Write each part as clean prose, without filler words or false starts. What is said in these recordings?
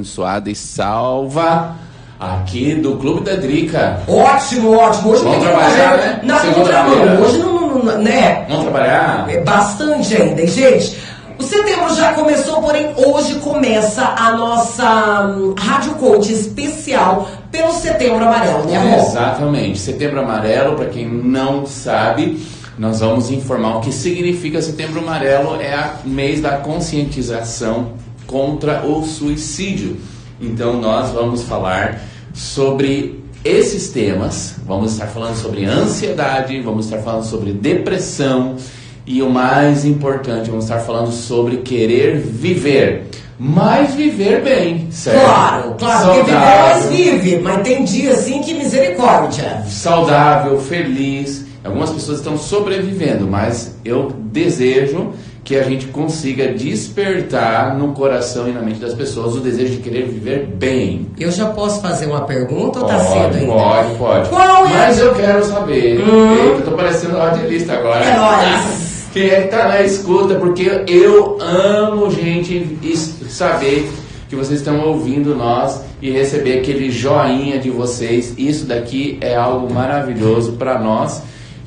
Abençoada e salva aqui do Clube da Drica. Ótimo, ótimo. Hoje vamos trabalhar, né? Na contramão. Hoje não, né? Vamos trabalhar? Bastante ainda. E, gente, o setembro já começou, porém hoje começa a nossa Rádio Coach especial pelo Setembro Amarelo, né, amor? Exatamente. Setembro Amarelo, para quem não sabe, nós vamos informar o que significa Setembro Amarelo. É o mês da conscientização contra o suicídio. Então nós vamos falar sobre esses temas, vamos estar falando sobre ansiedade, vamos estar falando sobre depressão e o mais importante, vamos estar falando sobre querer viver, mas viver bem, certo? Claro, porque viver nós vive, mas tem dia assim que misericórdia. Saudável, feliz. Algumas pessoas estão sobrevivendo, mas eu desejo que a gente consiga despertar no coração e na mente das pessoas o desejo de querer viver bem. Eu já posso fazer uma pergunta ou tá cedo ainda? Pode. Qual é? Mas eu quero saber. Eu tô parecendo radialista agora. É nóis. Quem é que tá na escuta? Porque eu amo, gente, saber que vocês estão ouvindo nós e receber aquele joinha de vocês. Isso daqui é algo maravilhoso para nós.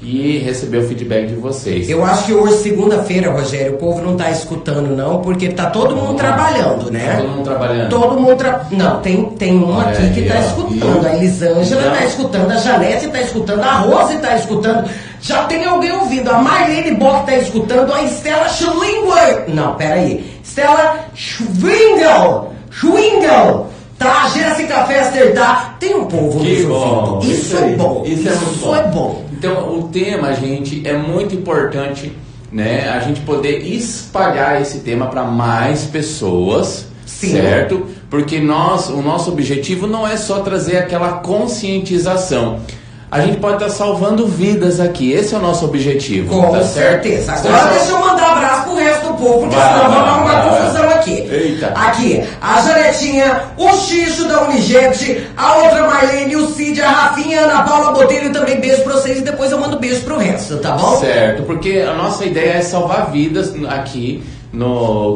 E receber o feedback de vocês. Eu acho que hoje, segunda-feira, Rogério, o povo não tá escutando não, porque tá todo mundo trabalhando, né? Tá todo mundo trabalhando? Todo mundo Não, tem uma aqui que tá escutando. A Elisângela tá escutando, a Janete tá escutando, a Rose tá escutando. Já tem alguém ouvindo, a Marlene Bock tá escutando, a Estela Schwingel. Não, peraí. Estela Schwingel. Tá, a Jéssica Fester tá. Tem um povo que bom. Isso é bom. Isso é bom. Então, o tema, gente, é muito importante, né? A gente poder espalhar esse tema para mais pessoas, sim, certo? Porque o nosso objetivo não é só trazer aquela conscientização. A gente pode estar salvando vidas aqui. Esse é o nosso objetivo. Com certeza. Agora deixa eu mandar um abraço pro resto do povo, porque senão vamos dar uma confusão aqui. Eita. Aqui, a Janetinha, o Xixo da Unijet, a outra Marlene, o Cid, a Rafinha, a Ana Paula Botelho também. Beijo pra vocês e depois eu mando beijo pro resto, tá bom? Certo, porque a nossa ideia é salvar vidas aqui.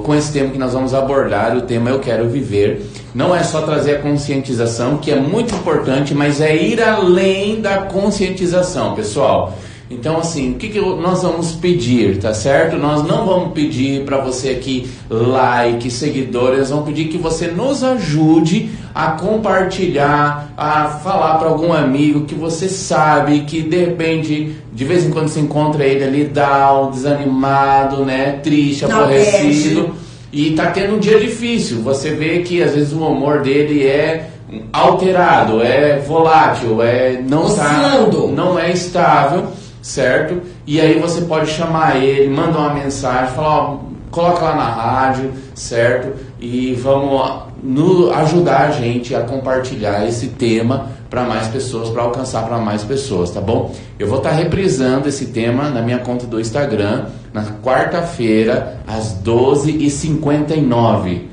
Com esse tema que nós vamos abordar, o tema Eu Quero Viver. Não é só trazer a conscientização, que é muito importante, mas é ir além da conscientização, pessoal. Então, assim, o que nós vamos pedir, tá certo? Nós não vamos pedir para você aqui like, seguidores, vamos pedir que você nos ajude a compartilhar, a falar para algum amigo que você sabe que de repente, de vez em quando você encontra ele ali down, desanimado, né, triste, aborrecido, e tá tendo um dia difícil. Você vê que às vezes o humor dele é alterado, é volátil, não é estável. Certo? E aí você pode chamar ele, mandar uma mensagem, falar, coloca lá na rádio, certo? E vamos ajudar a gente a compartilhar esse tema para mais pessoas, para alcançar para mais pessoas, tá bom? Eu vou estar reprisando esse tema na minha conta do Instagram, na quarta-feira, às 12h59.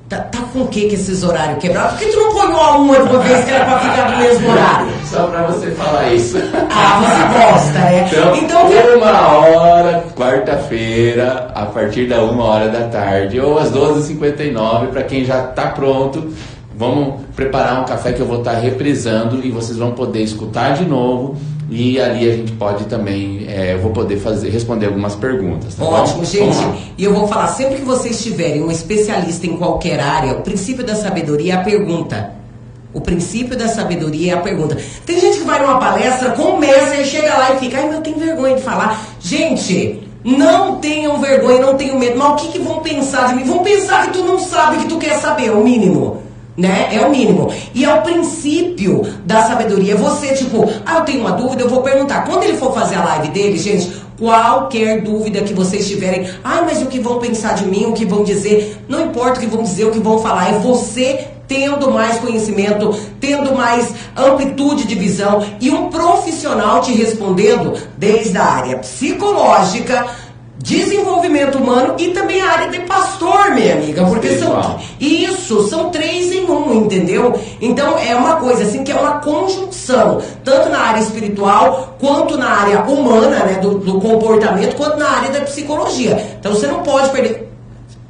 Tá com o que esses horários quebrados? Por que tu não põe uma de uma vez que era pra ficar no mesmo horário? Só pra você falar isso. Você gosta, é? Então 1h, quarta-feira, a partir da 1h da tarde, ou às 12h59, pra quem já tá pronto, vamos preparar um café que eu vou estar reprisando e vocês vão poder escutar de novo. E ali a gente pode também, eu vou poder responder algumas perguntas. Tá ótimo, bom? Gente. E eu vou falar, sempre que vocês tiverem um especialista em qualquer área, o princípio da sabedoria é a pergunta. O princípio da sabedoria é a pergunta. Tem gente que vai numa palestra, começa e chega lá e fica, ai, eu tenho vergonha de falar. Gente, não tenham vergonha, não tenham medo. Mas o que vão pensar de mim? Vão pensar que tu não sabe, que tu quer saber, é o mínimo. Né? É o mínimo. E é o princípio da sabedoria. Você, eu tenho uma dúvida, eu vou perguntar. Quando ele for fazer a live dele, gente, qualquer dúvida que vocês tiverem, mas o que vão pensar de mim, o que vão dizer, não importa o que vão dizer, o que vão falar, é você tendo mais conhecimento, tendo mais amplitude de visão e um profissional te respondendo desde a área psicológica, desenvolvimento humano e também a área de pastor, minha amiga, porque são 3 em 1, entendeu? Então é uma coisa assim que é uma conjunção, tanto na área espiritual quanto na área humana, né, do comportamento, quanto na área da psicologia. Então você não pode perder.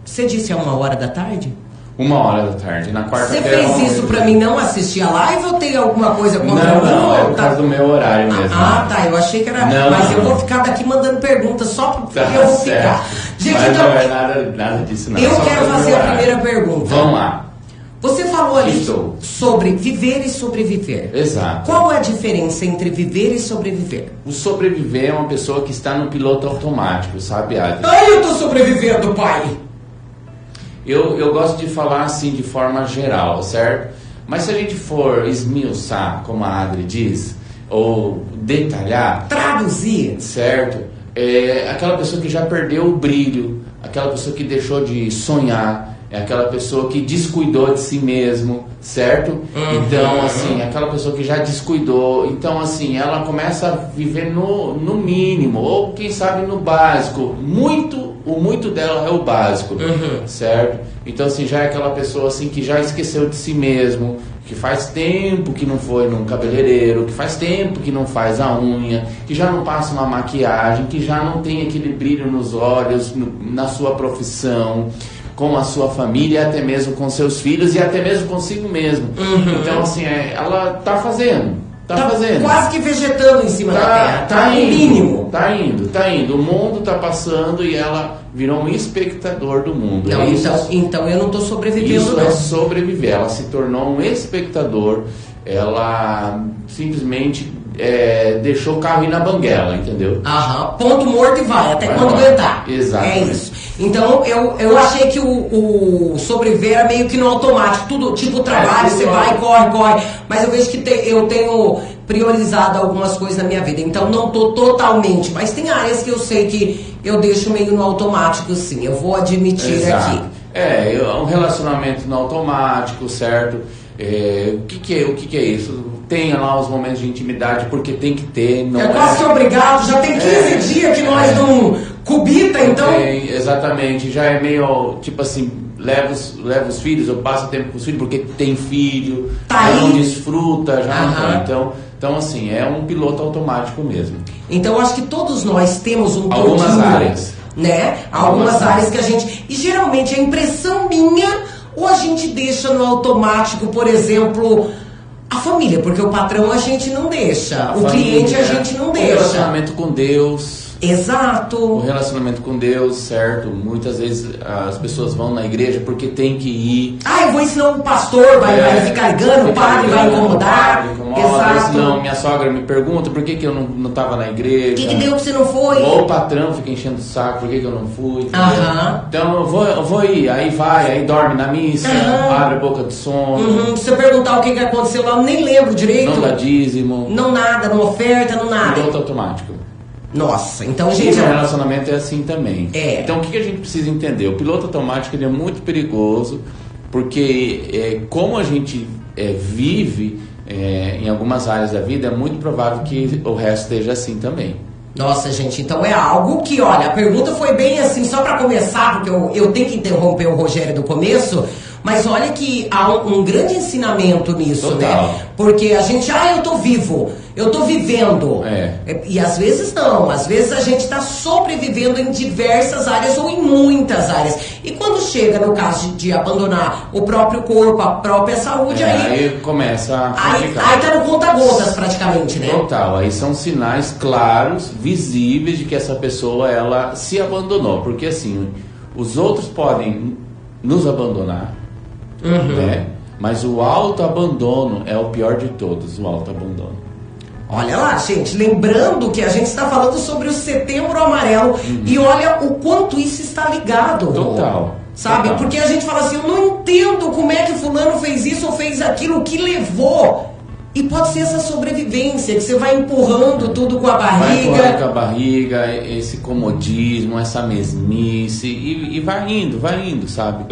Você disse 1h da tarde? 1h da tarde. Na Você quarta-feira. fez isso pra mim não assistir a live ou tem alguma coisa contra mim? Não, é por causa do meu horário mesmo. Tá, eu achei que era. Não, mas eu não. vou ficar daqui mandando perguntas só porque Tá eu vou certo. ficar. Gente, mas então. não é nada disso, não. Eu Só quero pelo fazer meu a horário. primeira pergunta. Vamos lá. Você falou ali Estou. sobre viver e sobreviver. Exato. Qual é a diferença entre viver e sobreviver? O sobreviver é uma pessoa que está no piloto automático, sabe, Adri? Ai, eu tô sobrevivendo, pai! Eu gosto de falar assim de forma geral, certo? Mas se a gente for esmiuçar, como a Adri diz, ou detalhar, Traduzir. certo? É aquela pessoa que já perdeu o brilho, aquela pessoa que deixou de sonhar, é aquela pessoa que descuidou de si mesmo, certo? Então, assim, aquela pessoa que já descuidou, então, assim, ela começa a viver no mínimo, ou quem sabe no básico. O muito dela é o básico, certo? Então, assim, já é aquela pessoa, assim, que já esqueceu de si mesmo, que faz tempo que não foi num cabeleireiro, que faz tempo que não faz a unha, que já não passa uma maquiagem, que já não tem aquele brilho nos olhos, na sua profissão, com a sua família, até mesmo com seus filhos e até mesmo consigo mesmo. Então, assim, ela tá fazendo. Quase que vegetando em cima da terra. Tá no indo, mínimo. Tá indo. O mundo tá passando e ela virou um espectador do mundo. Não, então eu não tô sobrevivendo, Isso não. é sobreviver. Ela se tornou um espectador. Ela simplesmente deixou o carro ir na banguela, entendeu? Ponto morto e vai, até quando lá. aguentar. Exatamente. É isso. Então eu achei que o sobreviver era meio que no automático, tudo tipo trabalho, você vai, corre. Mas eu vejo que eu tenho priorizado algumas coisas na minha vida. Então não tô totalmente, mas tem áreas que eu sei que eu deixo meio no automático, sim. Eu vou admitir Exato. aqui. Um relacionamento no automático, certo? O que é isso? Tem lá os momentos de intimidade, porque tem que ter. Não É quase que obrigado, já tem 15 dias que nós não cubita, então. Exatamente, já é meio tipo assim, leva os filhos, eu passo tempo com os filhos porque tem filho, Tá já não aí. desfruta, já não tem. Então, assim, é um piloto automático mesmo. Então eu acho que todos nós temos um Algumas pouquinho, áreas. né? Algumas áreas que a gente. E geralmente a impressão minha, ou a gente deixa no automático, por exemplo, a família, porque o patrão a gente não deixa, o cliente a gente não O deixa. relacionamento com Deus. O Exato. relacionamento com Deus, certo? Muitas vezes as pessoas vão na igreja porque tem que ir. Eu vou ensinar um pastor, vai ficar ligando, o padre vai incomodar. Exato. Senão minha sogra me pergunta por que eu não estava na igreja. O que deu que você não foi? Ou o patrão fica enchendo o saco, por que eu não fui? Entendeu? Então eu vou ir, aí dorme na missa, abre a boca de sono, Se você perguntar o que aconteceu lá, eu nem lembro direito. não dá dízimo, Não nada, não oferta, não nada. piloto automático. Nossa, então, Gente, gente. o relacionamento é assim também. Então o que a gente precisa entender? O piloto automático ele é muito perigoso, porque como a gente vive em algumas áreas da vida, é muito provável que o resto esteja assim também. Nossa, gente, então é algo que, olha, a pergunta foi bem assim, só para começar, porque eu tenho que interromper o Rogério do começo, mas olha que há um grande ensinamento nisso, Total. né? Porque a gente, eu tô vivo, eu tô vivendo. E às vezes não, às vezes a gente tá sobrevivendo em diversas áreas ou em muitas áreas. E quando chega no caso de abandonar o próprio corpo, a própria saúde, aí começa a complicar. Aí tá no conta-gotas praticamente, né? Total, aí são sinais claros, visíveis de que essa pessoa ela se abandonou, porque assim, os outros podem nos abandonar, né? Mas o autoabandono é o pior de todos, o autoabandono. Olha lá, gente, lembrando que a gente está falando sobre o Setembro Amarelo e olha o quanto isso está ligado. Total. Sabe? Total. Porque a gente fala assim, eu não entendo como é que fulano fez isso ou fez aquilo, o que levou. E pode ser essa sobrevivência, que você vai empurrando tudo com a barriga. Vai empurrando com a barriga, esse comodismo, essa mesmice, e vai indo, sabe?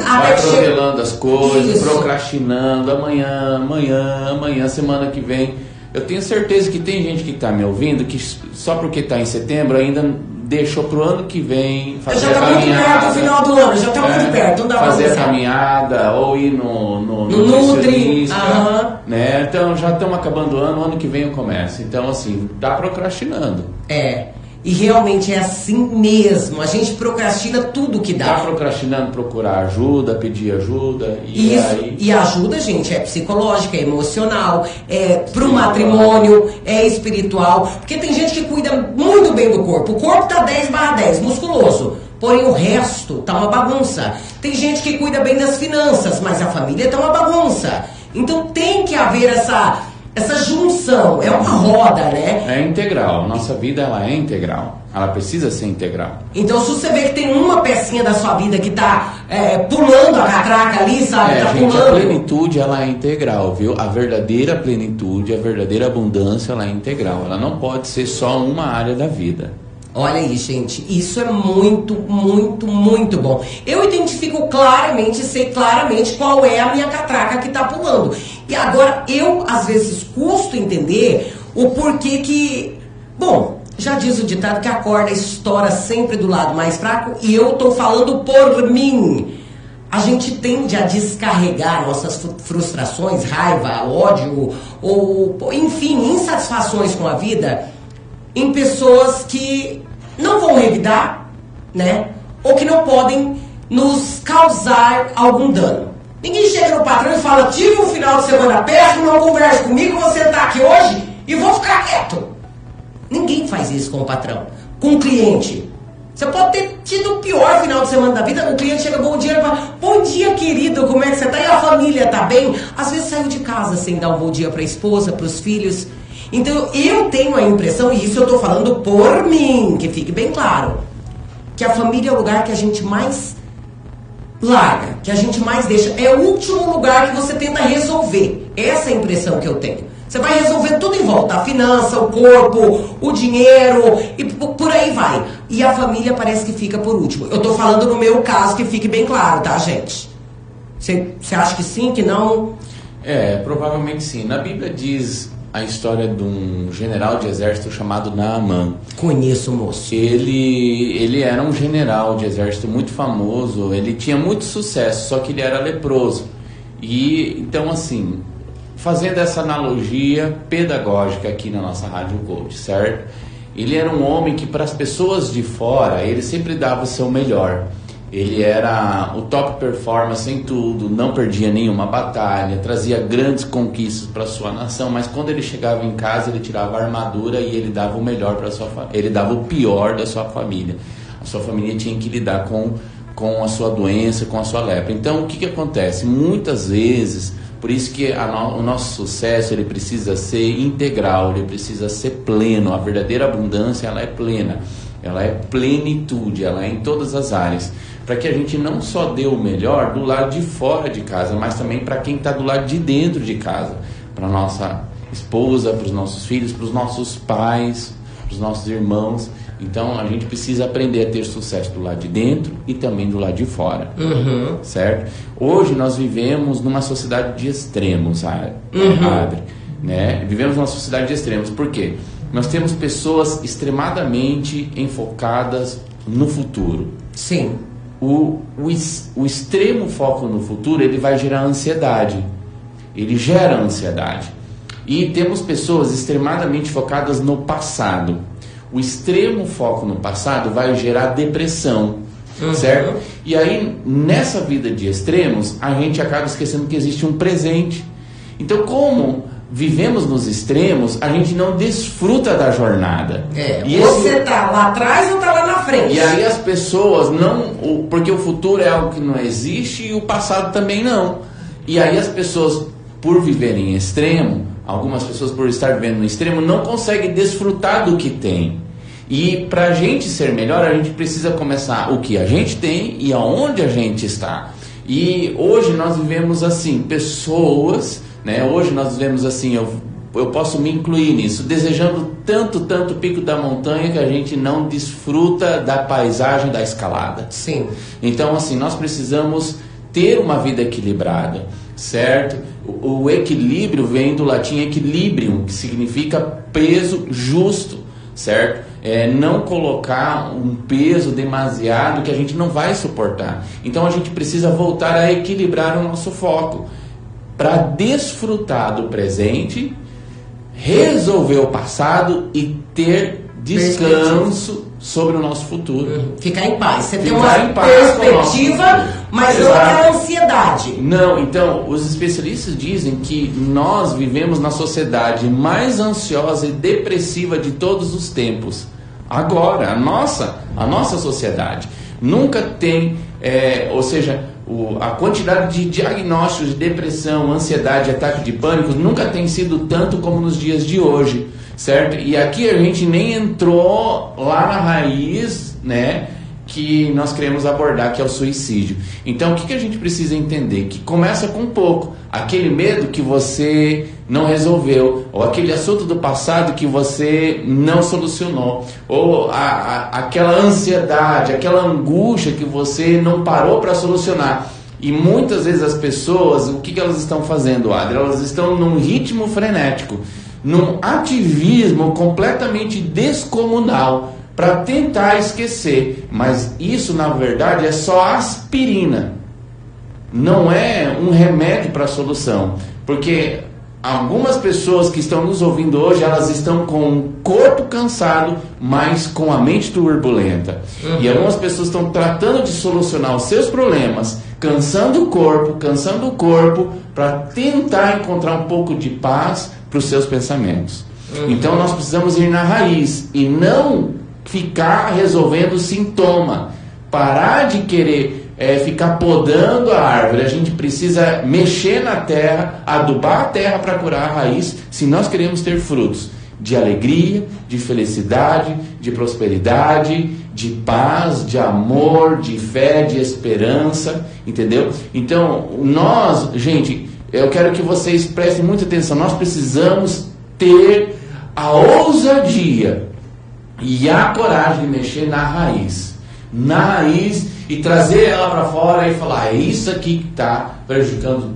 Vai atropelando as coisas, procrastinando, amanhã, semana que vem. Eu tenho certeza que tem gente que está me ouvindo que só porque está em setembro ainda deixou pro ano que vem fazer a caminhada. Já está muito perto do final do ano, já está muito perto. Não dá fazer pra a caminhada ou ir no Nutri, né? Então já estamos acabando o ano que vem eu começo. Então assim, tá procrastinando. E realmente é assim mesmo. A gente procrastina tudo que dá. Tá procrastinando procurar ajuda, pedir ajuda. E ajuda, gente, é psicológica, é emocional, é pro matrimônio, é espiritual. Porque tem gente que cuida muito bem do corpo. O corpo tá 10/10, musculoso. Porém o resto tá uma bagunça. Tem gente que cuida bem das finanças, mas a família tá uma bagunça. Então tem que haver essa junção, é uma roda, né? É integral, nossa vida ela é integral, ela precisa ser integral. Então se você vê que tem uma pecinha da sua vida que tá pulando a catraca ali, sabe? Tá gente, pulando. a plenitude ela é integral, viu? A verdadeira plenitude, a verdadeira abundância ela é integral, ela não pode ser só uma área da vida. Olha aí, gente, isso é muito, muito, muito bom. Eu identifico claramente, sei claramente qual é a minha catraca que tá pulando. E agora, eu, às vezes, custo entender o porquê que... Bom, já diz o ditado que a corda estoura sempre do lado mais fraco, e eu tô falando por mim. A gente tende a descarregar nossas frustrações, raiva, ódio, ou enfim, insatisfações com a vida em pessoas que não vão revidar, né? Ou que não podem nos causar algum dano. Ninguém chega no patrão e fala: tive um final de semana péssimo, não converse comigo, você tá aqui hoje e vou ficar quieto. Ninguém faz isso com o patrão, com o cliente. Você pode ter tido o pior final de semana da vida, o cliente chega: bom dia, fala: bom dia, querido, como é que você tá? E a família tá bem? Às vezes saiu de casa sem dar um bom dia para a esposa, para os filhos. Então eu tenho a impressão, e isso eu tô falando por mim, que fique bem claro, que a família é o lugar que a gente mais larga, que a gente mais deixa, é o último lugar que você tenta resolver. Essa é a impressão que eu tenho. Você vai resolver tudo em volta, a finança, o corpo, o dinheiro, e por aí vai. E a família parece que fica por último. Eu tô falando no meu caso, que fique bem claro, tá, gente? Você acha que sim, que não? Provavelmente sim. Na Bíblia diz a história de um general de exército chamado Naamã. Conheço, moço. Ele era um general de exército muito famoso, ele tinha muito sucesso, só que ele era leproso. E então, assim, fazendo essa analogia pedagógica aqui na nossa Rádio Coach, certo? Ele era um homem que, para as pessoas de fora, ele sempre dava o seu melhor. Ele era o top performance em tudo, não perdia nenhuma batalha, trazia grandes conquistas para sua nação, mas quando ele chegava em casa, ele tirava a armadura e ele dava o melhor para sua família. Ele dava o pior da sua família. A sua família tinha que lidar com a sua doença, com a sua lepra. Então, o que acontece? Muitas vezes, por isso que o nosso sucesso ele precisa ser integral, ele precisa ser pleno. A verdadeira abundância ela é plena, ela é plenitude, ela é em todas as áreas. Para que a gente não só dê o melhor do lado de fora de casa, mas também para quem está do lado de dentro de casa, para nossa esposa, para os nossos filhos, para os nossos pais, para os nossos irmãos. Então a gente precisa aprender a ter sucesso do lado de dentro e também do lado de fora, certo? Hoje nós vivemos numa sociedade de extremos, Adri, né? Vivemos numa sociedade de extremos, por quê? Nós temos pessoas extremadamente enfocadas no futuro. Sim. O extremo foco no futuro, ele vai gerar ansiedade. Ele gera ansiedade. E temos pessoas extremadamente focadas no passado. O extremo foco no passado vai gerar depressão, certo? E aí, nessa vida de extremos, a gente acaba esquecendo que existe um presente. Então, como vivemos nos extremos, a gente não desfruta da jornada. Você tá lá atrás ou tá lá na frente? E aí as pessoas não... Porque o futuro é algo que não existe e o passado também não. E aí as pessoas, por viverem em extremo, algumas pessoas por estar vivendo no extremo, não conseguem desfrutar do que tem. E para a gente ser melhor, a gente precisa começar o que a gente tem e aonde a gente está. E hoje nós vivemos assim, pessoas... Né? Hoje nós vivemos assim, eu posso me incluir nisso, desejando tanto o pico da montanha que a gente não desfruta da paisagem da escalada. Sim. Então, assim, nós precisamos ter uma vida equilibrada, certo? O equilíbrio vem do latim equilibrium, que significa peso justo, certo? Não colocar um peso demasiado que a gente não vai suportar. Então, a gente precisa voltar a equilibrar o nosso foco para desfrutar do presente, resolver o passado e ter descanso sobre o nosso futuro. Ficar em paz. Você tem Ficar uma em paz perspectiva, mas não aquela ansiedade. Não, então, os especialistas dizem que nós vivemos na sociedade mais ansiosa e depressiva de todos os tempos. Agora, a nossa sociedade nunca tem, ou seja, a quantidade de diagnósticos de depressão, ansiedade, ataque de pânico nunca tem sido tanto como nos dias de hoje, certo? E aqui a gente nem entrou lá na raiz, né, que nós queremos abordar, que é o suicídio. Então, o que a gente precisa entender? Que começa com um pouco. Aquele medo que você não resolveu, ou aquele assunto do passado que você não solucionou, ou aquela ansiedade, aquela angústia que você não parou para solucionar. E muitas vezes as pessoas, o que elas estão fazendo, Adri? Elas estão num ritmo frenético, num ativismo completamente descomunal, para tentar esquecer, mas isso na verdade é só aspirina, não é um remédio para a solução, porque algumas pessoas que estão nos ouvindo hoje, elas estão com o corpo cansado, mas com a mente turbulenta, e algumas pessoas estão tratando de solucionar os seus problemas, cansando o corpo, para tentar encontrar um pouco de paz para os seus pensamentos. Então nós precisamos ir na raiz, e não ficar resolvendo sintoma, parar de querer ficar podando a árvore. A gente precisa mexer na terra, adubar a terra para curar a raiz, se nós queremos ter frutos de alegria, de felicidade, de prosperidade, de paz, de amor, de fé, de esperança, entendeu? Então, gente, eu quero que vocês prestem muita atenção, nós precisamos ter a ousadia e a coragem de mexer na raiz, e trazer ela para fora e falar: é isso aqui que está prejudicando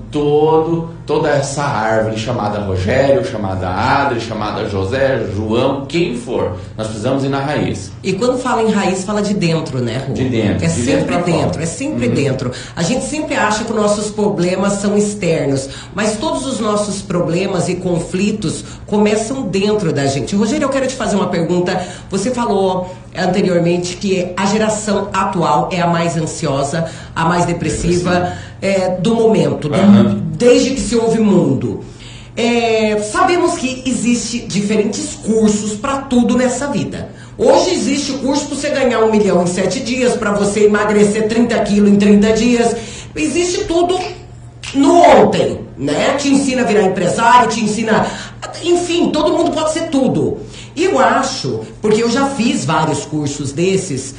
toda essa árvore, chamada Rogério, chamada Adri, chamada José, João, quem for. Nós precisamos ir na raiz. E quando fala em raiz, fala de dentro, né, Rô? De dentro. É sempre dentro, é sempre dentro. A gente sempre acha que os nossos problemas são externos, mas todos os nossos problemas e conflitos começam dentro da gente. Rogério, eu quero te fazer uma pergunta. Você falou anteriormente que a geração atual é a mais ansiosa, a mais depressiva do momento, desde que se houve mundo. Sabemos que existe diferentes cursos para tudo nessa vida. Hoje existe curso para você ganhar 1 milhão em 7 dias, para você emagrecer 30 quilos em 30 dias. Existe tudo no ontem, né? Te ensina a virar empresário, te ensina... Enfim, todo mundo pode ser tudo. E eu acho, porque eu já fiz vários cursos desses,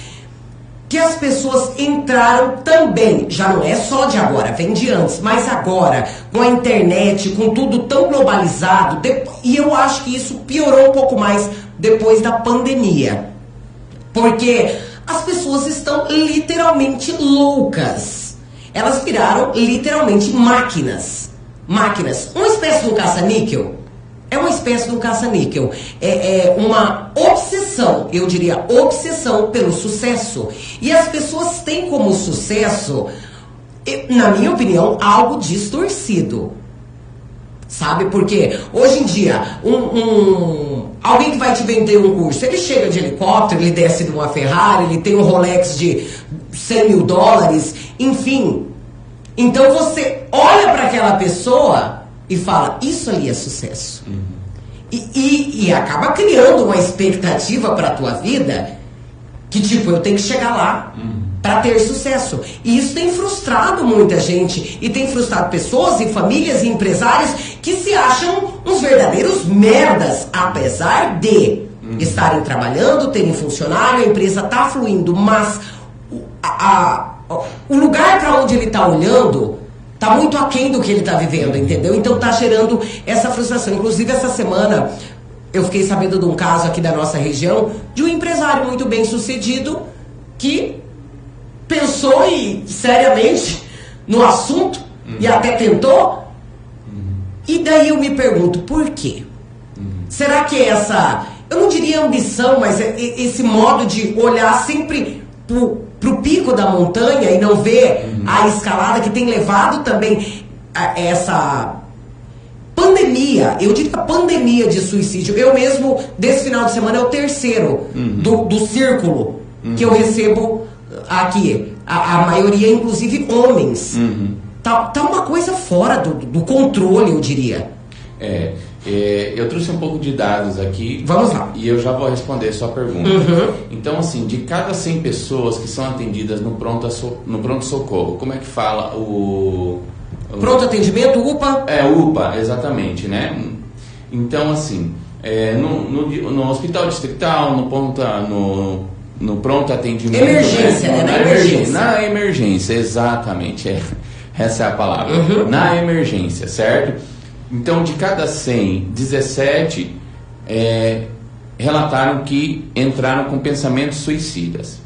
que as pessoas entraram também, já não é só de agora, vem de antes, mas agora, com a internet, com tudo tão globalizado, e eu acho que isso piorou um pouco mais depois da pandemia. Porque as pessoas estão literalmente loucas. Elas viraram literalmente máquinas. Uma espécie de um caça-níquel. É uma espécie de um caça-níquel. É uma obsessão, eu diria, obsessão pelo sucesso. E as pessoas têm como sucesso, na minha opinião, algo distorcido. Sabe? Porque hoje em dia, alguém que vai te vender um curso, ele chega de helicóptero, ele desce de uma Ferrari, ele tem um Rolex de 100 mil dólares, enfim. Então você olha para aquela pessoa e fala: isso ali é sucesso. E acaba criando uma expectativa para a tua vida que, tipo, eu tenho que chegar lá para ter sucesso. E isso tem frustrado muita gente, e tem frustrado pessoas e famílias e empresários que se acham uns verdadeiros merdas, apesar de estarem trabalhando, terem funcionário, a empresa tá fluindo, mas o lugar para onde ele tá olhando tá muito aquém do que ele tá vivendo, entendeu? Então tá gerando essa frustração. Inclusive, essa semana eu fiquei sabendo de um caso aqui da nossa região, de um empresário muito bem sucedido que pensou seriamente no assunto e até tentou. E daí eu me pergunto, por quê? Será que eu não diria ambição, mas esse modo de olhar sempre pro pico da montanha e não ver a escalada, que tem levado também a essa pandemia, eu diria pandemia de suicídio. Eu mesmo, desse final de semana, é o terceiro do círculo que eu recebo aqui. A maioria, inclusive, homens. Tá uma coisa fora do controle, eu diria. Eu trouxe um pouco de dados aqui. Vamos lá. E eu já vou responder a sua pergunta. Então, assim, de cada 100 pessoas que são atendidas no pronto-socorro, como é que fala o pronto atendimento, UPA? UPA, exatamente, né? Então, assim, no hospital distrital, no pronto atendimento... Emergência, né? Na emergência, exatamente. Essa é a palavra. Na emergência, certo? Então, de cada 100, 17 relataram que entraram com pensamentos suicidas.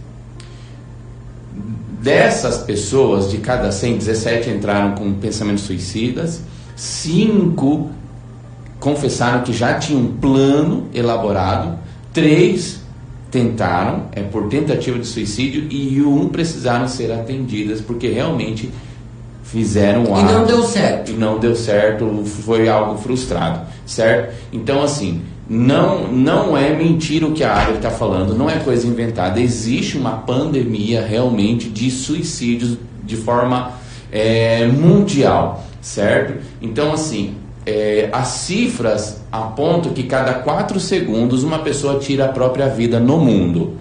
Dessas pessoas, de cada 100, 17 entraram com pensamentos suicidas, 5 confessaram que já tinham um plano elaborado, 3 tentaram, por tentativa de suicídio, e 1 precisaram ser atendidas, porque realmente fizeram o ato. E não deu certo. E não deu certo, foi algo frustrado, certo? Então, assim, não é mentira o que a área está falando, não é coisa inventada. Existe uma pandemia realmente de suicídios de forma mundial, certo? Então, assim, as cifras apontam que cada 4 segundos uma pessoa tira a própria vida no mundo.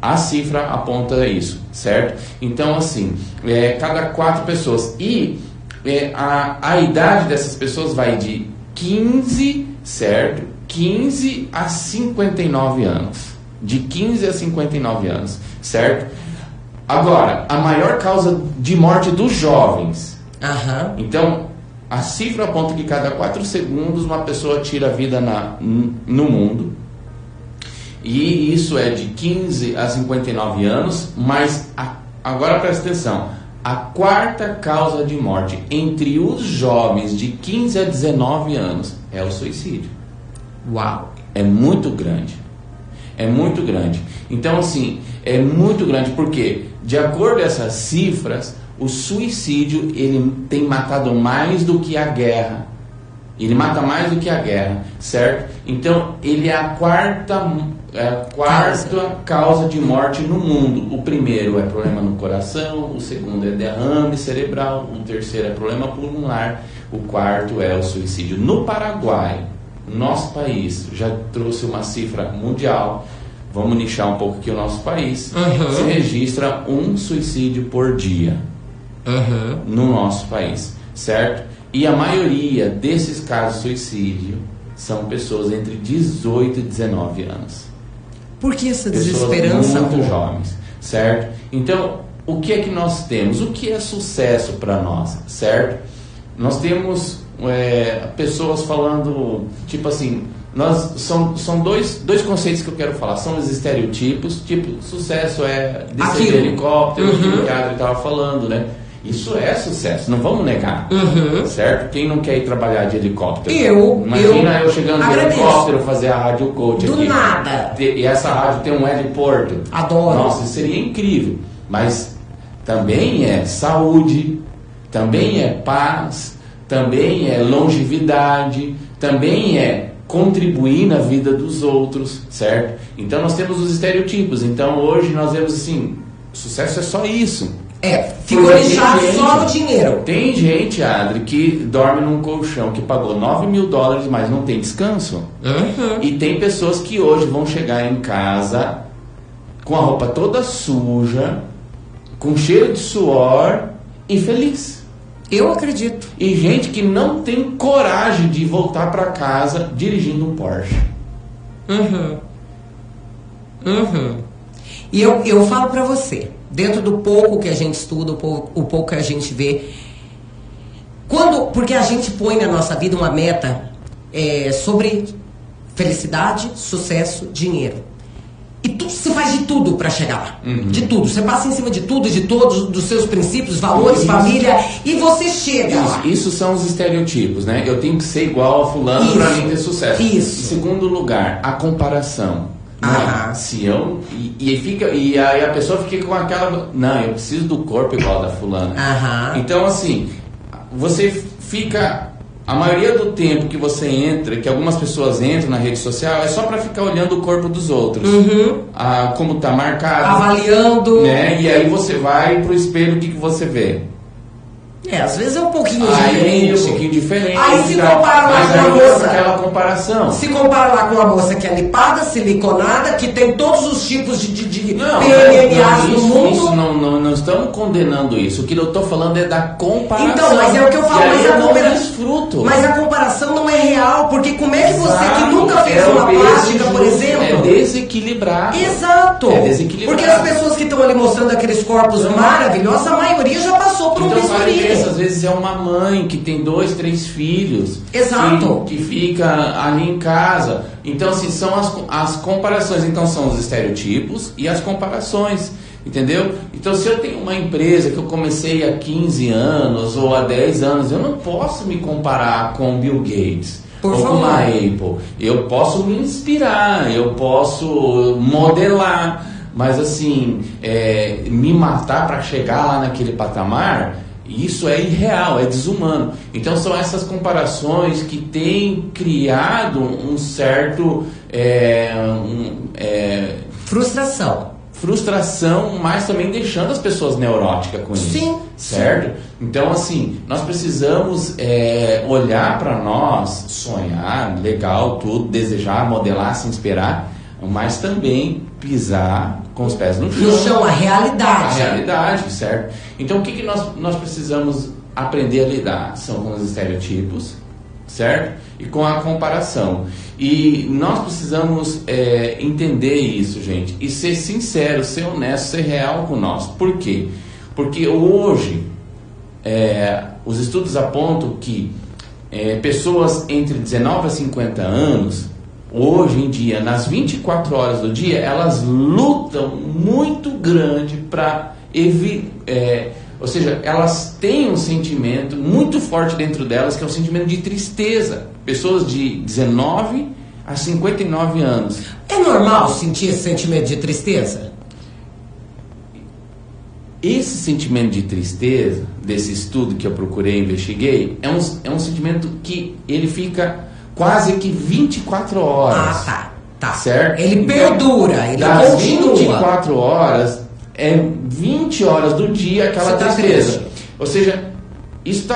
A cifra aponta isso, certo? Então, assim, cada 4 pessoas. E a idade dessas pessoas vai de 15, certo? 15 a 59 anos. De 15 a 59 anos, certo? Agora, a maior causa de morte dos jovens. Então, a cifra aponta que cada 4 segundos uma pessoa tira a vida no mundo. E isso é de 15 a 59 anos, mas agora presta atenção, a 4ª causa de morte entre os jovens de 15 a 19 anos é o suicídio. Uau! É muito grande. É muito grande. Então, assim, é muito grande porque, de acordo com essas cifras, o suicídio ele tem matado mais do que a guerra. Ele mata mais do que a guerra, certo? Então, ele é a quarta causa de morte no mundo. O primeiro é problema no coração, o segundo é derrame cerebral, o terceiro é problema pulmonar, o quarto é o suicídio. No Paraguai, nosso país, já trouxe uma cifra mundial, vamos nichar um pouco aqui o nosso país, se registra 1 suicídio por dia no nosso país, certo? E a maioria desses casos de suicídio são pessoas entre 18 e 19 anos. Por que essa pessoas desesperança? Muito jovens, certo? Então, o que é que nós temos? O que é sucesso para nós, certo? Nós temos pessoas falando, tipo assim, são dois conceitos que eu quero falar. São os estereotipos, tipo, sucesso é descer de helicóptero, que o Adri estava falando, né? Isso é sucesso, não vamos negar, certo? Quem não quer ir trabalhar de helicóptero? Imagina eu chegando de helicóptero fazer a rádio coach do aqui. Do nada. E essa rádio tem um heliporto. Adoro. Nossa, isso seria incrível. Mas também é saúde, também é paz, também é longevidade, também é contribuir na vida dos outros, certo? Então nós temos os estereotipos. Então hoje nós vemos assim, sucesso é só isso. Ficou lixado só no dinheiro. Tem gente, Adri, que dorme num colchão que pagou $9.000, mas não tem descanso. E tem pessoas que hoje vão chegar em casa com a roupa toda suja, com cheiro de suor, infeliz. Eu acredito. E gente que não tem coragem de voltar para casa dirigindo um Porsche. E eu falo para você, dentro do pouco que a gente estuda, o pouco que a gente vê, porque a gente põe na nossa vida uma meta sobre felicidade, sucesso, dinheiro. E você faz de tudo para chegar lá. De tudo. Você passa em cima de tudo, de todos os seus princípios, valores, família, e você chega lá. Isso são os estereotipos, né? Eu tenho que ser igual a fulano para mim ter sucesso. Isso. Em segundo lugar, a comparação. Se eu e aí a pessoa fica com aquela, não, eu preciso do corpo igual da fulana. Então assim, você fica A maioria do tempo que você entra, que algumas pessoas entram na rede social, é só para ficar olhando o corpo dos outros. Como tá marcado. Avaliando. Né? E aí você vai pro espelho, o que você vê? Às vezes é um pouquinho diferente. diferente. Um pouquinho diferente. Aí se compara lá com a moça. Aquela comparação. Se compara lá com a moça que é lipada, siliconada, que tem todos os tipos de PMMAs no mundo. Isso, não estamos condenando isso. O que eu estou falando é da comparação. Então, mas é o que eu falo, mas a comparação não é real, porque como é que você que nunca fez uma plástica, por exemplo... É desequilibrado. Exato. É desequilibrado. Porque as pessoas que estão ali mostrando aqueles corpos maravilhosos, a maioria já passou por um bisturi. Às vezes é uma mãe que tem 2, 3 filhos. Exato. Que fica ali em casa. Então, assim, são as comparações. Então, são os estereotipos e as comparações. Entendeu? Então, se eu tenho uma empresa que eu comecei há 15 anos ou há 10 anos, eu não posso me comparar com Bill Gates. Por ou favor. com a Apple. Eu posso me inspirar, eu posso modelar. Mas, assim, me matar para chegar lá naquele patamar... Isso é irreal, é desumano. Então são essas comparações que têm criado um certo frustração, mas também deixando as pessoas neuróticas com isso. Sim. Certo? Então, assim, nós precisamos olhar para nós, sonhar, legal, tudo, desejar, modelar, se inspirar, mas também pisar com os pés no chão. No chão, a realidade. A realidade, certo? Então, o que nós precisamos aprender a lidar? São com os estereotipos, certo? E com a comparação. E nós precisamos entender isso, gente. E ser sincero, ser honesto, ser real com nós. Por quê? Porque hoje, os estudos apontam que pessoas entre 19 a 50 anos... Hoje em dia, nas 24 horas do dia, elas lutam muito grande para ou seja, elas têm um sentimento muito forte dentro delas, que é o sentimento de tristeza. Pessoas de 19 a 59 anos. É normal sentir esse sentimento de tristeza? Esse sentimento de tristeza, desse estudo que eu procurei e investiguei, é um sentimento que ele fica... quase que 24 horas. Tá. Certo? Ele perdura, ele das continua. 24 horas, 20 horas do dia aquela tristeza. Ou seja, isso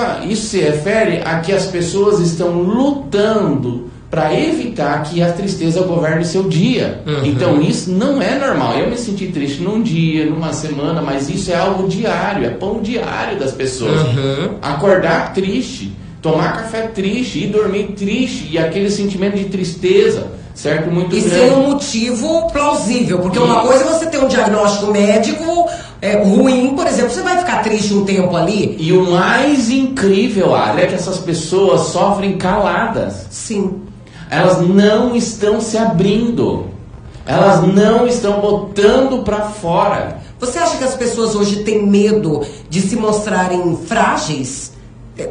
se refere a que as pessoas estão lutando para evitar que a tristeza governe seu dia. Então isso não é normal. Eu me senti triste num dia, numa semana, mas isso é algo diário, é pão diário das pessoas. Acordar triste, tomar café triste, ir dormir triste, e aquele sentimento de tristeza, certo? Muito grande. E ser um motivo plausível, porque uma coisa é você ter um diagnóstico médico ruim, por exemplo, você vai ficar triste um tempo ali. E o mais incrível, Adria, é que essas pessoas sofrem caladas. Sim. Elas não estão se abrindo. Elas não estão botando para fora. Você acha que as pessoas hoje têm medo de se mostrarem frágeis?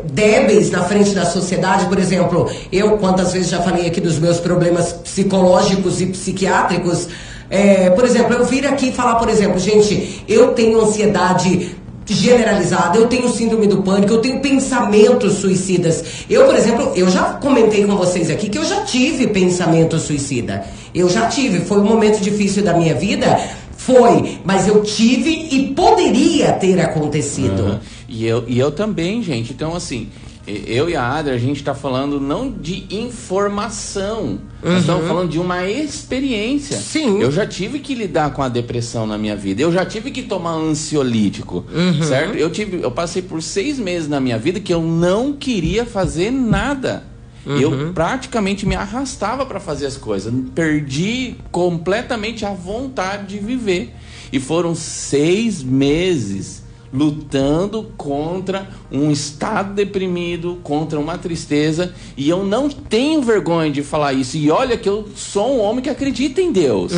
Débeis na frente da sociedade? Por exemplo, eu quantas vezes já falei aqui dos meus problemas psicológicos e psiquiátricos. Por exemplo, eu vir aqui falar, por exemplo, gente, eu tenho ansiedade generalizada, eu tenho síndrome do pânico, eu tenho pensamentos suicidas. Eu, por exemplo, eu já comentei com vocês aqui que eu já tive pensamento suicida. Eu já tive, foi um momento difícil da minha vida. Foi, mas eu tive e poderia ter acontecido. E eu também, gente. Então, assim, eu e a Adria, a gente está falando não de informação. Nós estamos falando de uma experiência. Sim. Eu já tive que lidar com a depressão na minha vida. Eu já tive que tomar ansiolítico, certo? Eu passei por 6 meses na minha vida que eu não queria fazer nada. Eu praticamente me arrastava para fazer as coisas. Perdi completamente a vontade de viver. E foram 6 meses lutando contra um estado deprimido, contra uma tristeza. E eu não tenho vergonha de falar isso. E olha que eu sou um homem que acredita em Deus.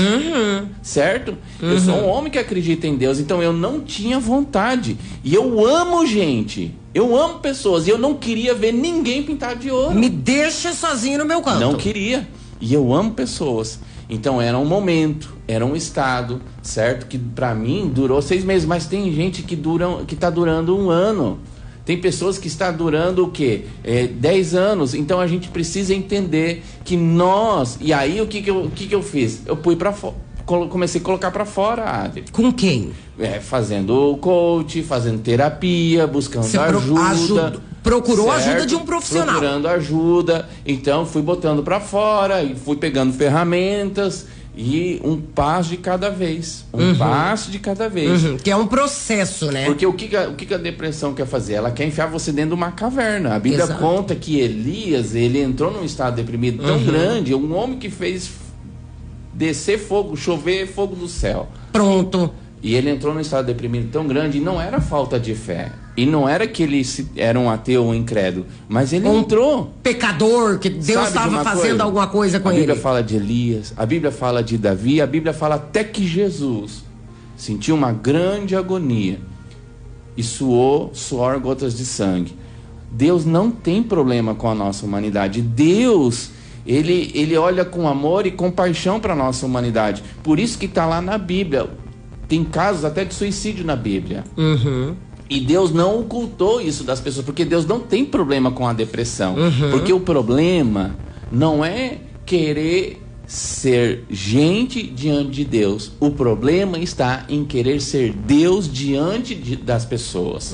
Certo? Eu sou um homem que acredita em Deus. Então eu não tinha vontade. E eu amo gente. Eu amo pessoas. E eu não queria ver ninguém pintado de ouro. Me deixa sozinho no meu canto. Não queria. E eu amo pessoas. Então era um momento, era um estado, certo? Que pra mim durou 6 meses. Mas tem gente que tá durando 1 ano. Tem pessoas que estão durando o quê? 10 anos. Então a gente precisa entender que nós... E aí o que eu fiz? Eu fui para fora. Comecei a colocar para fora, Adri. Com quem? Fazendo coach, fazendo terapia, buscando ajuda. Procurou ajuda de um profissional. Procurando ajuda. Então fui botando para fora e fui pegando ferramentas e um passo de cada vez. Passo de cada vez. Que é um processo, né? Porque o que a depressão quer fazer? Ela quer enfiar você dentro de uma caverna. A Bíblia conta que Elias, ele entrou num estado deprimido tão grande, um homem que fez descer fogo, chover fogo do céu. Pronto. E ele entrou num estado deprimido tão grande, e não era falta de fé. E não era que ele era um ateu ou um incrédulo, mas ele entrou. Pecador, que Deus estava fazendo alguma coisa com ele. A Bíblia fala de Elias, a Bíblia fala de Davi, a Bíblia fala até que Jesus sentiu uma grande agonia e suor gotas de sangue. Deus não tem problema com a nossa humanidade. Deus... Ele olha com amor e compaixão para a nossa humanidade. Por isso que está lá na Bíblia. Tem casos até de suicídio na Bíblia. E Deus não ocultou isso das pessoas, porque Deus não tem problema com a depressão. Porque o problema não é querer ser gente diante de Deus. O problema está em querer ser Deus diante das pessoas.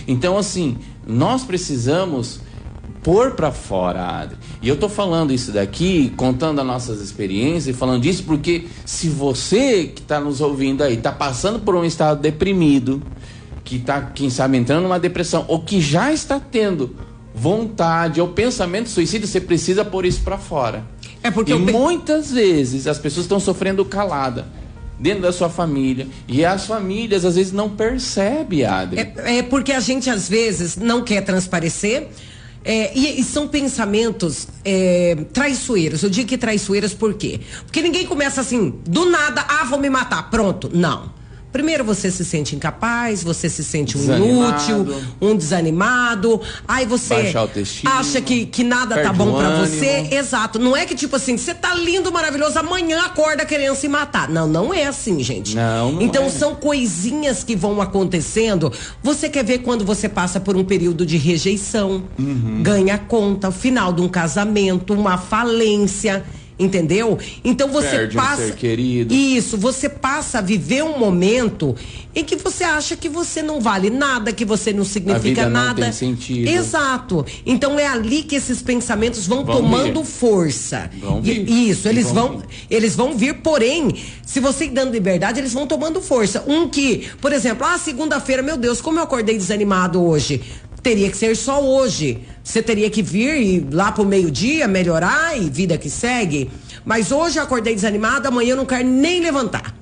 Então, assim, nós precisamos pôr para fora, Adri. E eu tô falando isso daqui, contando as nossas experiências e falando disso porque se você que está nos ouvindo aí está passando por um estado deprimido, que está, quem sabe, entrando numa depressão, ou que já está tendo vontade ou pensamento suicida, você precisa pôr isso para fora. Porque muitas vezes as pessoas estão sofrendo calada dentro da sua família, e as famílias às vezes não percebem, Adri. Porque a gente às vezes não quer transparecer. E são pensamentos traiçoeiros. Eu digo que traiçoeiros por quê? Porque ninguém começa assim, do nada, vou me matar, pronto. Não. Primeiro você se sente incapaz, você se sente um inútil, um desanimado, aí você acha que nada tá bom pra você. Exato, não é que tipo assim, você tá lindo, maravilhoso, amanhã acorda querendo se matar. Não é assim, gente. Não então é. São coisinhas que vão acontecendo. Você quer ver quando você passa por um período de rejeição, ganha conta, o final de um casamento, uma falência. Entendeu? Então você perde passa um ser querido. Isso, você passa a viver um momento em que você acha que você não vale nada, que você não significa a vida nada. Não tem sentido. Exato. Então é ali que esses pensamentos vão tomando força. Isso, eles vão vir, porém, se você dando liberdade, eles vão tomando força. Por exemplo, segunda-feira, meu Deus, como eu acordei desanimado hoje. Teria que ser só hoje. Você teria que vir e lá pro meio-dia, melhorar e vida que segue. Mas hoje eu acordei desanimado, amanhã eu não quero nem levantar.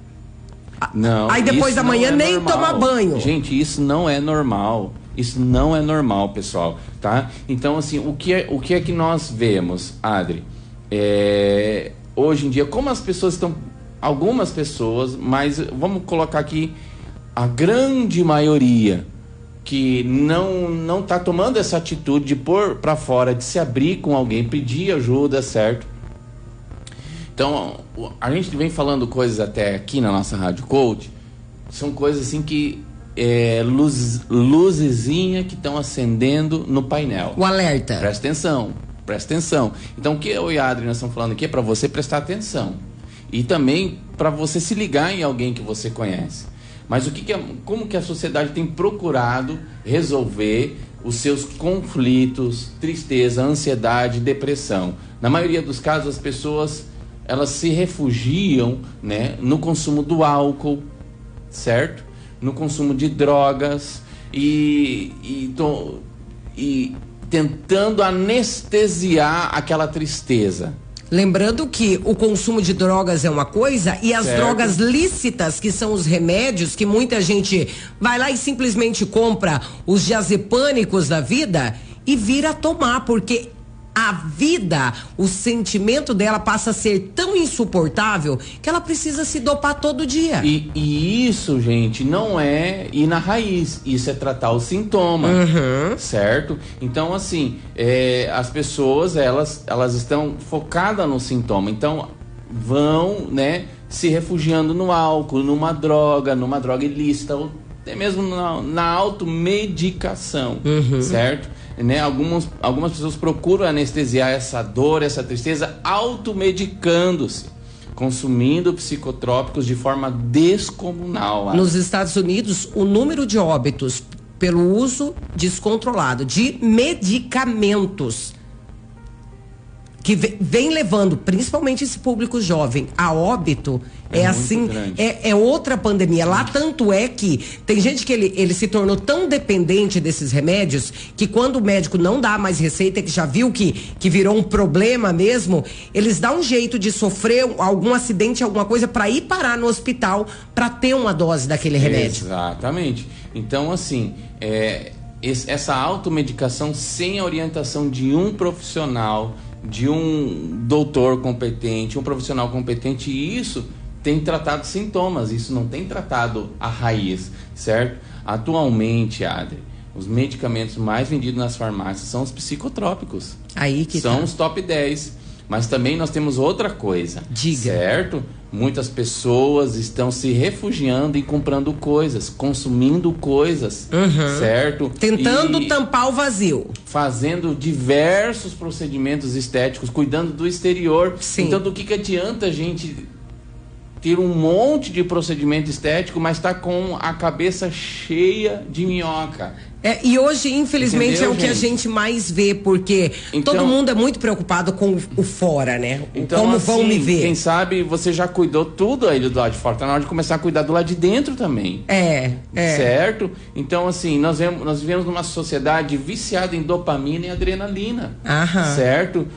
Não. Aí depois da manhã nem tomar banho. Gente, isso não é normal. Isso não é normal, pessoal, tá? Então, assim, o que é que nós vemos, Adri? Hoje em dia, como as pessoas estão... Algumas pessoas, mas vamos colocar aqui a grande maioria... que não tá tomando essa atitude de pôr para fora, de se abrir com alguém, pedir ajuda, certo? Então, a gente vem falando coisas até aqui na nossa Rádio Coach, são coisas assim que luzezinha que estão acendendo no painel. O alerta. Presta atenção. Então, o que eu e a Adri nós estamos falando aqui é para você prestar atenção. E também para você se ligar em alguém que você conhece. Mas como que a sociedade tem procurado resolver os seus conflitos, tristeza, ansiedade, depressão? Na maioria dos casos, as pessoas elas se refugiam, né, no consumo do álcool, certo? No consumo de drogas e tentando anestesiar aquela tristeza. Lembrando que o consumo de drogas é uma coisa e as drogas lícitas, que são os remédios, que muita gente vai lá e simplesmente compra os diazepânicos da vida e vira a tomar, porque a vida, o sentimento dela passa a ser tão insuportável que ela precisa se dopar todo dia. E isso, gente, não é ir na raiz, isso é tratar o sintoma, certo? Então, assim, as pessoas, elas estão focadas no sintoma, então vão, né, se refugiando no álcool, numa droga ilícita, até mesmo na automedicação, certo? Né? Algumas pessoas procuram anestesiar essa dor, essa tristeza, automedicando-se, consumindo psicotrópicos de forma descomunal. Nos Estados Unidos, o número de óbitos pelo uso descontrolado de medicamentos que vem levando, principalmente esse público jovem, a óbito, é assim, é outra pandemia. Lá tanto é que tem gente que ele se tornou tão dependente desses remédios que quando o médico não dá mais receita, que já viu que virou um problema mesmo, eles dão um jeito de sofrer algum acidente, alguma coisa, para ir parar no hospital para ter uma dose daquele remédio. Exatamente. Então, assim, essa automedicação sem a orientação de um profissional, de um doutor competente, um profissional competente, e isso tem tratado sintomas, isso não tem tratado a raiz, certo? Atualmente, Adri, os medicamentos mais vendidos nas farmácias são os psicotrópicos. Aí que são os top 10. Mas também nós temos outra coisa. Diga. Certo? Muitas pessoas estão se refugiando e comprando coisas, consumindo coisas, certo? Tentando tampar o vazio. Fazendo diversos procedimentos estéticos, cuidando do exterior. Sim. Então, do que adianta a gente ter um monte de procedimento estético, mas tá com a cabeça cheia de minhoca? E hoje, infelizmente, Entendeu, é o que a gente mais vê, porque todo mundo é muito preocupado com o fora, né? Então, como assim, vão me ver. Quem sabe você já cuidou tudo aí do lado de fora, tá na hora de começar a cuidar do lado de dentro também. Certo? Então, assim, nós vivemos numa sociedade viciada em dopamina e adrenalina. Certo?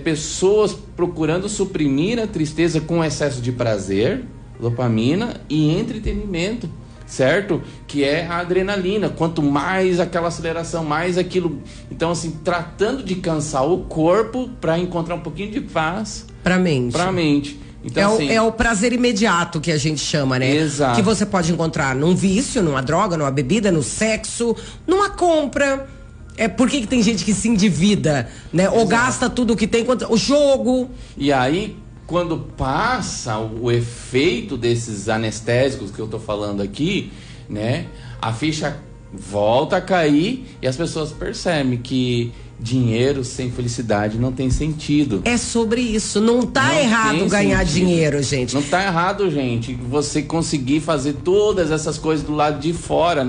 Pessoas procurando suprimir a tristeza com excesso de prazer, dopamina e entretenimento. Certo? Que é a adrenalina. Quanto mais aquela aceleração, mais aquilo. Então, assim, tratando de cansar o corpo para encontrar um pouquinho de paz pra mente. Então, é o prazer imediato que a gente chama, né? Exato. Que você pode encontrar num vício, numa droga, numa bebida, no sexo, numa compra. Por que tem gente que se endivida, né? Exato. Ou gasta tudo o que tem, o jogo. E aí, quando passa o efeito desses anestésicos que eu tô falando aqui, né? A ficha volta a cair e as pessoas percebem que dinheiro sem felicidade não tem sentido. É sobre isso. Não tá errado ganhar dinheiro, gente. Não tá errado, gente. Você conseguir fazer todas essas coisas do lado de fora,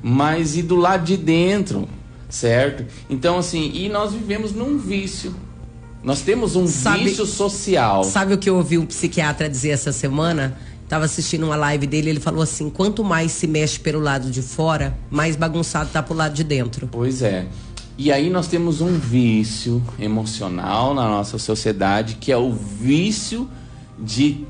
mas e do lado de dentro, certo? Então, assim, e nós vivemos num vício. Nós temos um vício social. Sabe o que eu ouvi um psiquiatra dizer essa semana? Tava assistindo uma live dele, ele falou assim: quanto mais se mexe pelo lado de fora, mais bagunçado tá pro lado de dentro. Pois é. E aí nós temos um vício emocional na nossa sociedade, que é o vício de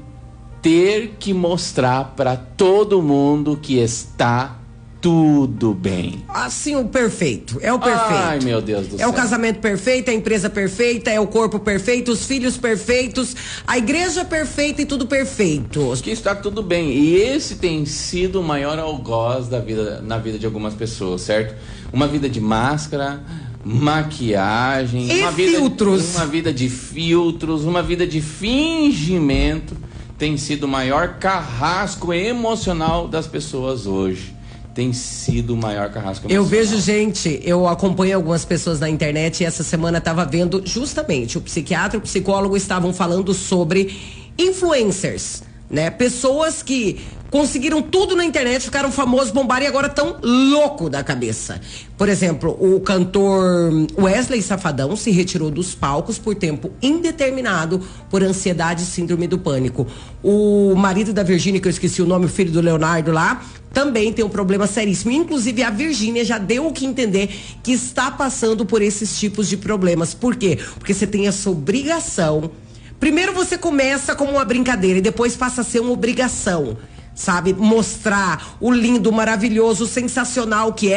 ter que mostrar para todo mundo que está tudo bem. Assim, o perfeito. É o perfeito. Ai, meu Deus do céu. É o casamento perfeito, a empresa perfeita, é o corpo perfeito, os filhos perfeitos, a igreja perfeita e tudo perfeito. Que está tudo bem. E esse tem sido o maior algoz na vida de algumas pessoas, certo? Uma vida de máscara, maquiagem, filtros. Uma vida de filtros, uma vida de fingimento tem sido o maior carrasco emocional das pessoas hoje. Tem sido o maior carrasco emocional. Eu vejo gente, eu acompanho algumas pessoas na internet e essa semana estava vendo justamente o psiquiatra e o psicólogo estavam falando sobre influencers, né? Pessoas que conseguiram tudo na internet, ficaram famosos, bombaram e agora estão louco da cabeça. Por exemplo, o cantor Wesley Safadão se retirou dos palcos por tempo indeterminado por ansiedade e síndrome do pânico. O marido da Virgínia, que eu esqueci o nome, o filho do Leonardo lá, também tem um problema seríssimo. Inclusive, a Virgínia já deu o que entender que está passando por esses tipos de problemas. Por quê? Porque você tem essa obrigação. Primeiro você começa como uma brincadeira e depois passa a ser uma obrigação. Sabe? Mostrar o lindo, maravilhoso, sensacional que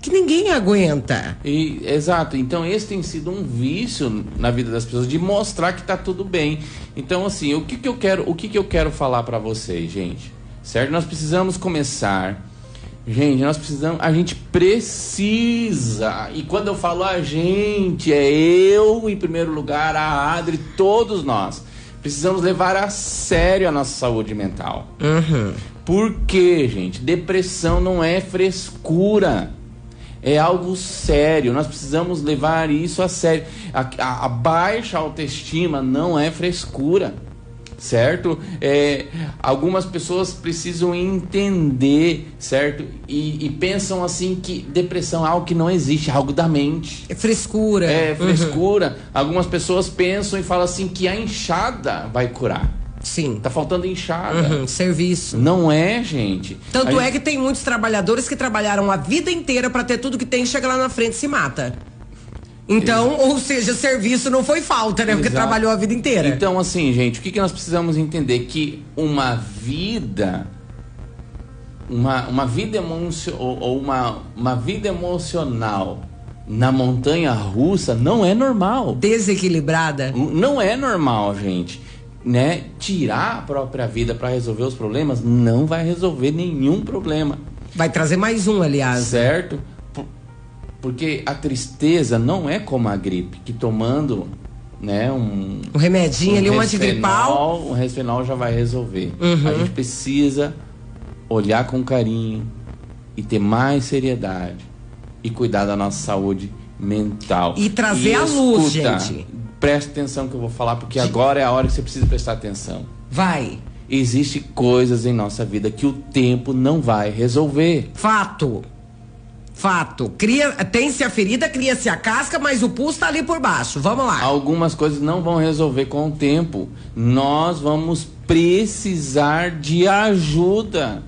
ninguém aguenta. Exato. Então, esse tem sido um vício na vida das pessoas, de mostrar que tá tudo bem. Então, assim, o que eu quero falar pra vocês, gente? Certo? Nós precisamos começar. Gente, a gente precisa, e quando eu falo a gente, é eu em primeiro lugar, a Adri, todos nós precisamos levar a sério a nossa saúde mental. Por quê, gente? Depressão não é frescura. É algo sério. Nós precisamos levar isso a sério. A baixa autoestima não é frescura. Certo? Algumas pessoas precisam entender, certo? E pensam assim que depressão é algo que não existe, é algo da mente. É frescura. É frescura. Algumas pessoas pensam e falam assim que a enxada vai curar. Sim. Tá faltando enxada. Serviço. Não é, gente. Tanto é que tem muitos trabalhadores que trabalharam a vida inteira para ter tudo que tem e chega lá na frente e se mata. Então, ou seja, serviço não foi falta, né? Porque trabalhou a vida inteira. Então, assim, gente, o que nós precisamos entender? Que uma vida emocional na montanha russa não é normal. Desequilibrada. Não é normal, gente. Né? Tirar a própria vida para resolver os problemas não vai resolver nenhum problema. Vai trazer mais um, aliás. Certo? Porque a tristeza não é como a gripe, que tomando, né, um remedinho ali, um antigripal, um resfenol já vai resolver. A gente precisa olhar com carinho e ter mais seriedade e cuidar da nossa saúde mental. E trazer a luz, gente. Preste atenção que eu vou falar, porque agora é a hora que você precisa prestar atenção. Vai. Existem coisas em nossa vida que o tempo não vai resolver. Fato. Tem-se a ferida, cria-se a casca, mas o pulso tá ali por baixo. Vamos lá. Algumas coisas não vão resolver com o tempo. Nós vamos precisar de ajuda.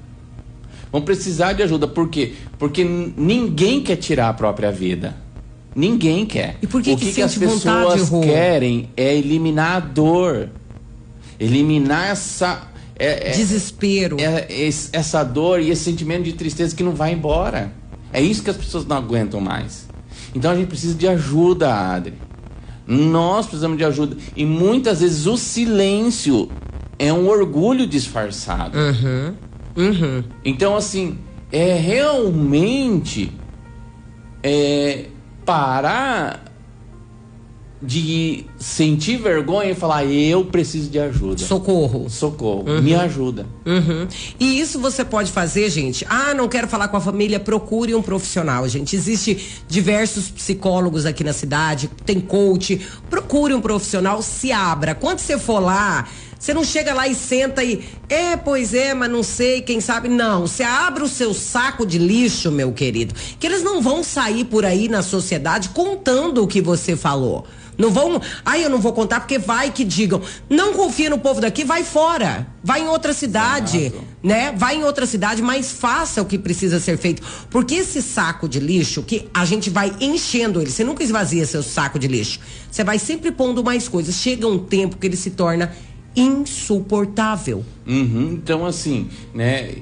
Vamos precisar de ajuda. Por quê? Porque ninguém quer tirar a própria vida. Ninguém quer. E por que o que as pessoas querem é eliminar a dor. Eliminar essa... desespero. Essa dor e esse sentimento de tristeza que não vai embora. É isso que as pessoas não aguentam mais. Então a gente precisa de ajuda, Adri. Nós precisamos de ajuda. E muitas vezes o silêncio é um orgulho disfarçado. Então, assim, realmente parar de sentir vergonha e falar, eu preciso de ajuda. Socorro. Me ajuda. E isso você pode fazer, gente. Não quero falar com a família, procure um profissional, gente. Existe diversos psicólogos aqui na cidade, tem coach. Procure um profissional, se abra. Quando você for lá, você não chega lá e senta e... mas não sei, quem sabe... Não, você abre o seu saco de lixo, meu querido. Que eles não vão sair por aí na sociedade contando o que você falou. Não vão... eu não vou contar porque vai que digam. Não confia no povo daqui, vai fora. Vai em outra cidade, né? Vai em outra cidade, mas faça o que precisa ser feito. Porque esse saco de lixo, que a gente vai enchendo ele, você nunca esvazia seu saco de lixo. Você vai sempre pondo mais coisas. Chega um tempo que ele se torna insuportável. Então, assim, né?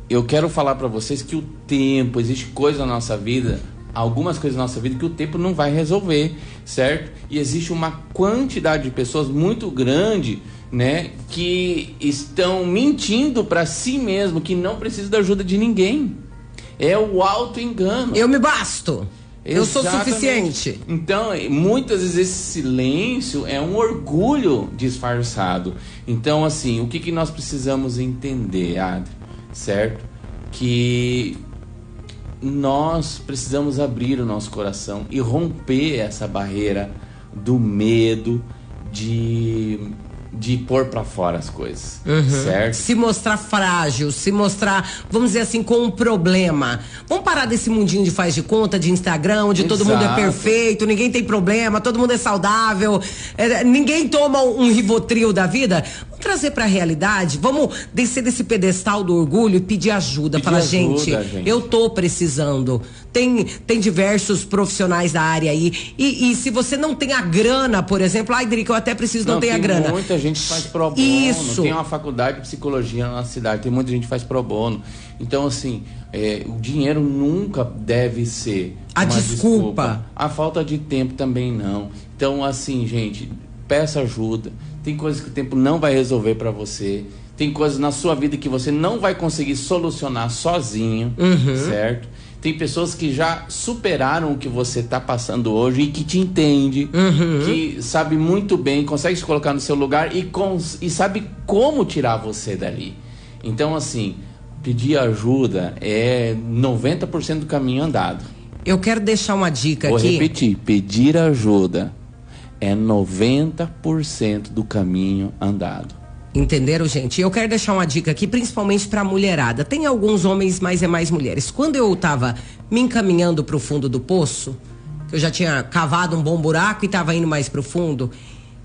Eu quero falar pra vocês que o tempo, existe coisa na nossa vida, algumas coisas na nossa vida que o tempo não vai resolver, certo? E existe uma quantidade de pessoas muito grande, né, que estão mentindo pra si mesmo, que não precisam da ajuda de ninguém. É o auto-engano. Eu me basto. Eu sou Exatamente. suficiente. Então, muitas vezes esse silêncio é um orgulho disfarçado. Então, assim, o que nós precisamos entender, Adri? Certo? Que nós precisamos abrir o nosso coração e romper essa barreira do medo de pôr pra fora as coisas, certo? Se mostrar frágil, se mostrar, vamos dizer assim, com um problema. Vamos parar desse mundinho de faz de conta, de Instagram, onde todo mundo é perfeito, ninguém tem problema, todo mundo é saudável, ninguém toma um Rivotril da vida. Vamos trazer pra realidade, vamos descer desse pedestal do orgulho e pedir ajuda. Falar, gente, eu tô precisando. Tem diversos profissionais da área aí. E se você não tem a grana, por exemplo, Drica, eu até preciso, não tenho a grana. Muita gente faz pro bono. Isso. Tem uma faculdade de psicologia na nossa cidade, tem muita gente que faz pro bono. Então, assim, o dinheiro nunca deve ser a desculpa. A falta de tempo também não. Então, assim, gente, peça ajuda. Tem coisas que o tempo não vai resolver pra você. Tem coisas na sua vida que você não vai conseguir solucionar sozinho, certo? Tem pessoas que já superaram o que você está passando hoje e que te entende, que sabe muito bem, consegue se colocar no seu lugar e sabe como tirar você dali. Então, assim, pedir ajuda é 90% do caminho andado. Eu quero deixar uma dica Vou aqui. repetir, pedir ajuda é 90% do caminho andado. Entenderam, gente? Eu quero deixar uma dica aqui, principalmente pra mulherada. Tem alguns homens, mas é mais mulheres. Quando eu tava me encaminhando pro fundo do poço, eu já tinha cavado um bom buraco e tava indo mais pro fundo.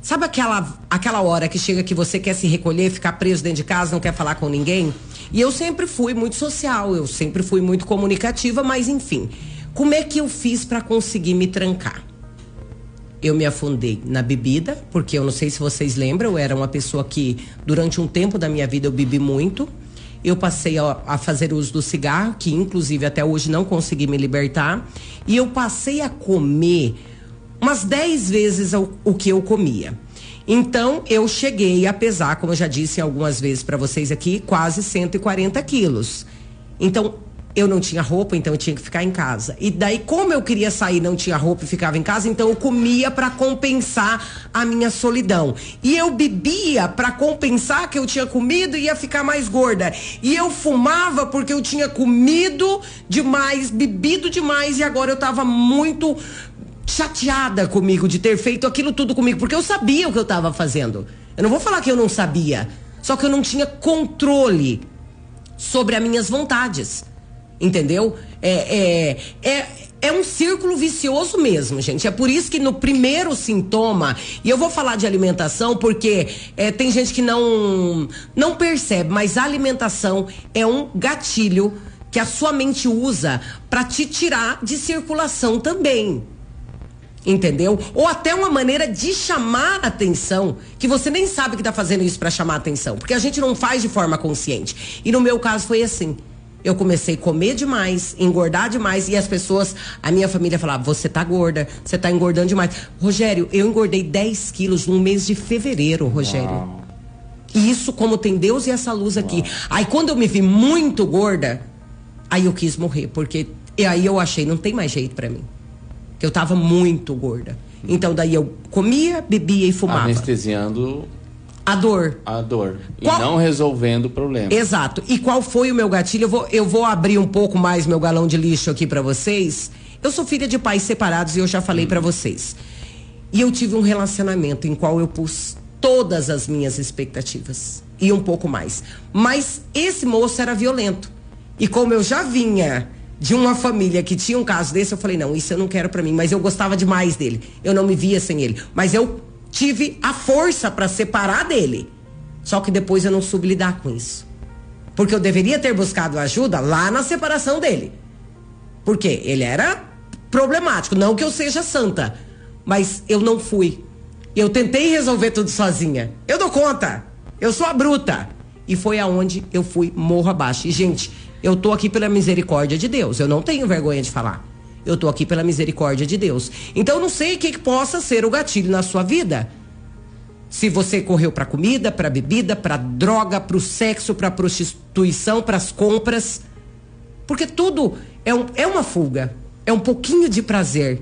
Sabe aquela hora que chega que você quer se recolher, ficar preso dentro de casa, não quer falar com ninguém? E eu sempre fui muito social, eu sempre fui muito comunicativa, mas enfim. Como é que eu fiz pra conseguir me trancar? Eu me afundei na bebida, porque eu não sei se vocês lembram, eu era uma pessoa que durante um tempo da minha vida eu bebi muito. Eu passei a fazer uso do cigarro, que inclusive até hoje não consegui me libertar. E eu passei a comer umas 10 vezes o que eu comia. Então eu cheguei a pesar, como eu já disse algumas vezes para vocês aqui, quase 140 quilos. Então eu não tinha roupa, então eu tinha que ficar em casa. E daí, como eu queria sair, não tinha roupa e ficava em casa, então eu comia para compensar a minha solidão. E eu bebia para compensar que eu tinha comido e ia ficar mais gorda. E eu fumava porque eu tinha comido demais, bebido demais, e agora eu tava muito chateada comigo de ter feito aquilo tudo comigo, porque eu sabia o que eu tava fazendo. Eu não vou falar que eu não sabia, só que eu não tinha controle sobre as minhas vontades. Entendeu? É um círculo vicioso mesmo, gente. É por isso que no primeiro sintoma, e eu vou falar de alimentação porque tem gente que não percebe, mas a alimentação é um gatilho que a sua mente usa para te tirar de circulação também. Entendeu? Ou até uma maneira de chamar a atenção, que você nem sabe que tá fazendo isso para chamar a atenção, porque a gente não faz de forma consciente. E no meu caso foi assim. Eu comecei a comer demais, engordar demais, e as pessoas, a minha família falava, você tá gorda, você tá engordando demais. Rogério, eu engordei 10 quilos no mês de fevereiro, Rogério. Uau. E isso como tem Deus e essa luz aqui. Uau. Aí quando eu me vi muito gorda, aí eu quis morrer, porque aí eu achei, não tem mais jeito pra mim. Eu tava muito gorda. Então daí eu comia, bebia e fumava. Anestesiando a dor. E não resolvendo o problema. Exato. E qual foi o meu gatilho? Eu vou abrir um pouco mais meu galão de lixo aqui pra vocês. Eu sou filha de pais separados e eu já falei pra vocês. E eu tive um relacionamento em qual eu pus todas as minhas expectativas. E um pouco mais. Mas esse moço era violento. E como eu já vinha de uma família que tinha um caso desse, eu falei, não, isso eu não quero pra mim. Mas eu gostava demais dele. Eu não me via sem ele. Mas eu tive a força para separar dele. Só que depois eu não soube lidar com isso. Porque eu deveria ter buscado ajuda lá na separação dele. Porque ele era problemático. Não que eu seja santa, mas eu não fui. Eu tentei resolver tudo sozinha. Eu dou conta. Eu sou a bruta. E foi aonde eu fui morro abaixo. E, gente, eu tô aqui pela misericórdia de Deus. Eu não tenho vergonha de falar. Eu tô aqui pela misericórdia de Deus. Então, eu não sei o que possa ser o gatilho na sua vida. Se você correu pra comida, pra bebida, pra droga, pro sexo, pra prostituição, pras compras. Porque tudo é uma fuga. É um pouquinho de prazer.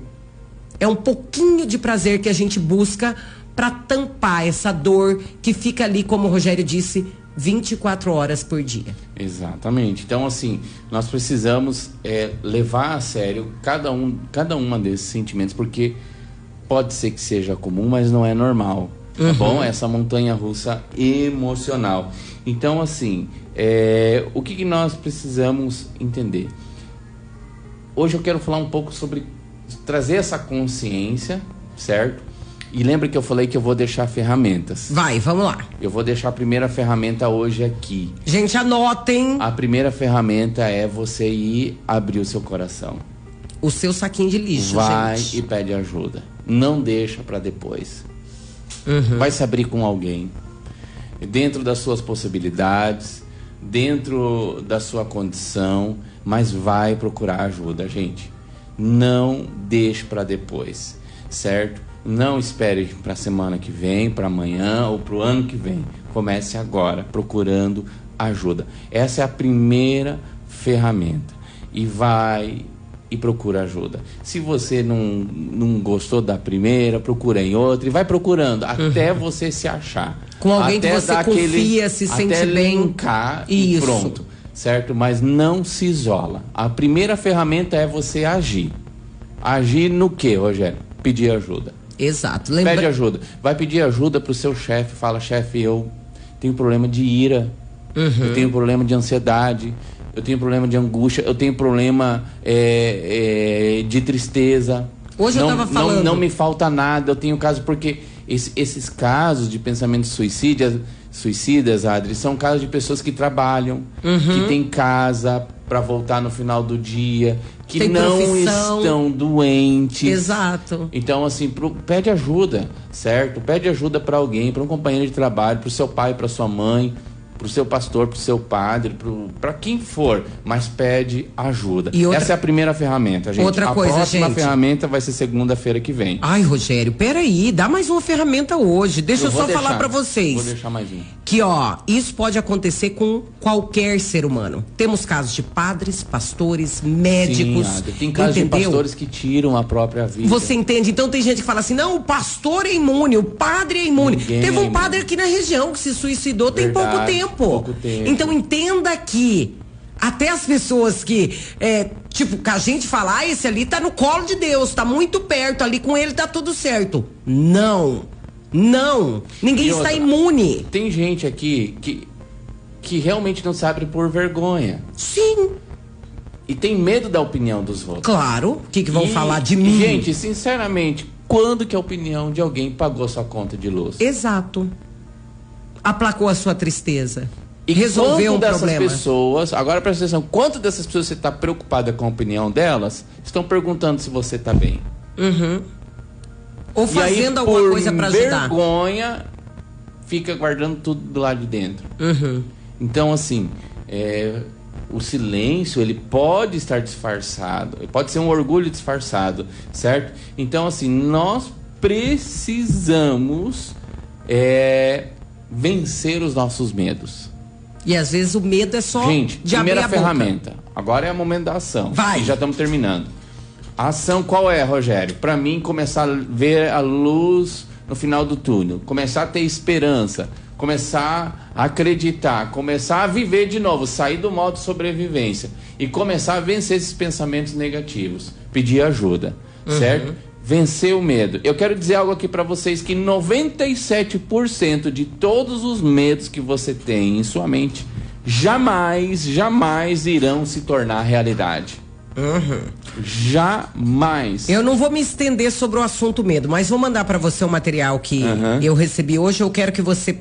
É um pouquinho de prazer que a gente busca pra tampar essa dor que fica ali, como o Rogério disse, 24 horas por dia. Exatamente. Então, assim, nós precisamos levar a sério cada uma desses sentimentos, porque pode ser que seja comum, mas não é normal, tá bom? Essa montanha-russa emocional. Então, assim, o que nós precisamos entender? Hoje eu quero falar um pouco sobre trazer essa consciência, certo? E lembra que eu falei que eu vou deixar ferramentas. Vamos lá. Eu vou deixar a primeira ferramenta hoje aqui. Gente, anotem. A primeira ferramenta é você ir abrir o seu coração. O seu saquinho de lixo, Vai gente. e pede ajuda. Não deixa pra depois. Vai se abrir com alguém. Dentro das suas possibilidades, dentro da sua condição, mas vai procurar ajuda, gente. Não deixe pra depois, certo? Não espere para a semana que vem, para amanhã ou para o ano que vem. Comece agora, procurando ajuda. Essa é a primeira ferramenta. E vai e procura ajuda. Se você não gostou da primeira, procura em outra e vai procurando até você se achar. Com alguém até que você confia, se sente até bem. linkar e Isso. pronto, certo? Mas não se isola. A primeira ferramenta é você agir. Agir no quê, Rogério? Pedir ajuda. Exato. Pede ajuda. Vai pedir ajuda pro seu chefe. Fala, chefe, eu tenho problema de ira. Eu tenho problema de ansiedade. Eu tenho problema de angústia. Eu tenho problema de tristeza. Hoje eu tava falando. Não me falta nada. Eu tenho casos porque esses casos de pensamentos suicidas, Adri, são casos de pessoas que trabalham, que têm casa para voltar no final do dia, que tem não profissão. Estão doentes. Exato. Então, assim, pede ajuda, certo? Pede ajuda para alguém, para um companheiro de trabalho, para o seu pai, para sua mãe, para o seu pastor, para o seu padre, para quem for, mas pede ajuda. Essa é a primeira ferramenta, gente. Outra coisa, a próxima gente. ferramenta vai ser segunda-feira que vem. Ai, Rogério, peraí, dá mais uma ferramenta hoje. Deixa eu só falar pra vocês. Vou deixar mais um. Que, ó, isso pode acontecer com qualquer ser humano. Temos casos de padres, pastores, médicos. Sim, tem casos de pastores que tiram a própria vida. Você entende? Então tem gente que fala assim, não, o pastor é imune, o padre é imune. Ninguém Teve é um padre imune. aqui na região que se suicidou tem pouco tempo. Pouco tempo. Então entenda que até as pessoas que, que a gente fala, esse ali tá no colo de Deus, tá muito perto, ali com ele tá tudo certo. Não, ninguém está imune. Tem gente aqui que realmente não sabe por vergonha. Sim. E tem medo da opinião dos outros. Claro, o que vão falar de mim? Gente, sinceramente, quando que a opinião de alguém pagou sua conta de luz? Exato. Aplacou a sua tristeza. E resolveu um dessas problema. pessoas, agora presta atenção, quanto dessas pessoas você está preocupada com a opinião delas, estão perguntando se você está bem. Ou fazendo alguma coisa para ajudar. Por vergonha, fica guardando tudo do lado de dentro. Então, assim, o silêncio, ele pode estar disfarçado, pode ser um orgulho disfarçado, certo? Então, assim, nós precisamos vencer os nossos medos. E às vezes o medo é só Gente, de primeira abrir a ferramenta. Agora é o momento da ação. Vai. E já estamos terminando. A ação qual é, Rogério? Para mim, começar a ver a luz no final do túnel. Começar a ter esperança. Começar a acreditar. Começar a viver de novo. Sair do modo sobrevivência. E começar a vencer esses pensamentos negativos. Pedir ajuda. Certo? Vencer o medo. Eu quero dizer algo aqui para vocês, que 97% de todos os medos que você tem em sua mente jamais irão se tornar realidade. Jamais. Eu não vou me estender sobre o assunto medo, mas vou mandar para você o material que eu recebi hoje. Eu quero que você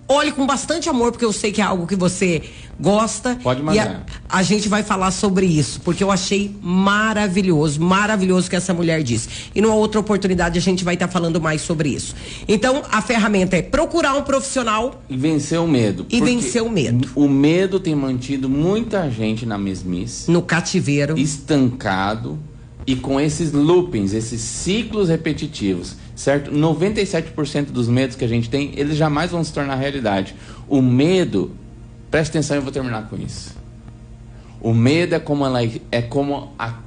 olhe com bastante amor, porque eu sei que é algo que você gosta. Pode mandar. E a gente vai falar sobre isso, porque eu achei maravilhoso o que essa mulher disse. E numa outra oportunidade a gente vai estar falando mais sobre isso. Então, a ferramenta é procurar um profissional e vencer o medo. E vencer o medo. O medo tem mantido muita gente na mesmice, no cativeiro, estancado e com esses loopings, esses ciclos repetitivos, certo? 97% dos medos que a gente tem, eles jamais vão se tornar realidade. O medo, presta atenção, eu vou terminar com isso. O medo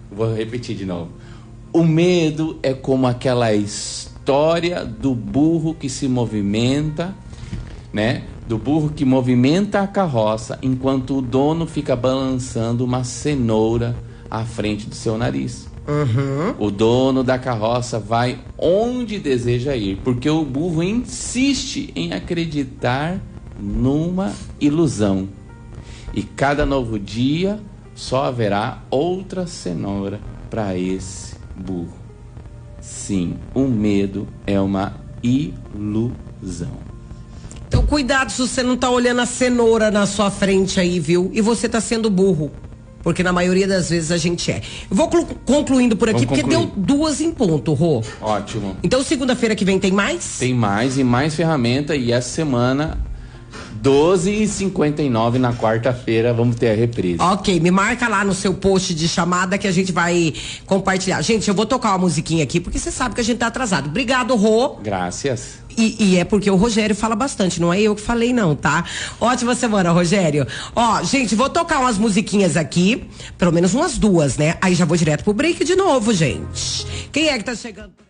vou repetir de novo. O medo é como aquela história do burro que se movimenta, né? Do burro que movimenta a carroça enquanto o dono fica balançando uma cenoura à frente do seu nariz. O dono da carroça vai onde deseja ir, porque o burro insiste em acreditar numa ilusão. E cada novo dia só haverá outra cenoura para esse burro. Sim, o medo é uma ilusão. Então cuidado se você não tá olhando a cenoura na sua frente aí, viu? E você tá sendo burro. Porque na maioria das vezes a gente é. Eu vou concluindo por aqui, porque deu 2 em ponto, Rô. Ótimo. Então segunda-feira que vem tem mais? Tem mais e mais ferramenta. E essa semana, 12h59 na quarta-feira, vamos ter a reprise. Ok, me marca lá no seu post de chamada que a gente vai compartilhar. Gente, eu vou tocar uma musiquinha aqui, porque você sabe que a gente tá atrasado. Obrigado, Rô. Graças. E é porque o Rogério fala bastante, não é eu que falei não, tá? Ótima semana, Rogério. Ó, gente, vou tocar umas musiquinhas aqui, pelo menos umas duas, né? Aí já vou direto pro break de novo, gente. Quem é que tá chegando?